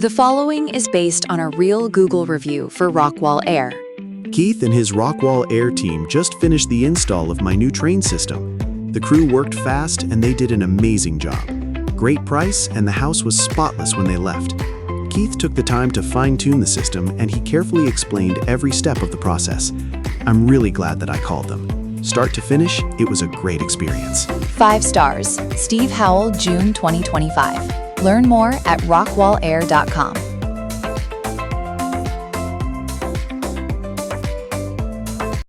The following is based on a real Google review for Rockwall Air. Keith and his Rockwall Air team just finished the install of my new train system. The crew worked fast and they did an amazing job. Great price, and the house was spotless when they left. Keith took the time to fine-tune the system and he carefully explained every step of the process. I'm really glad that I called them. Start to finish, it was a great experience. 5 stars. Steve Howell, June 2025. Learn more at rockwallair.com.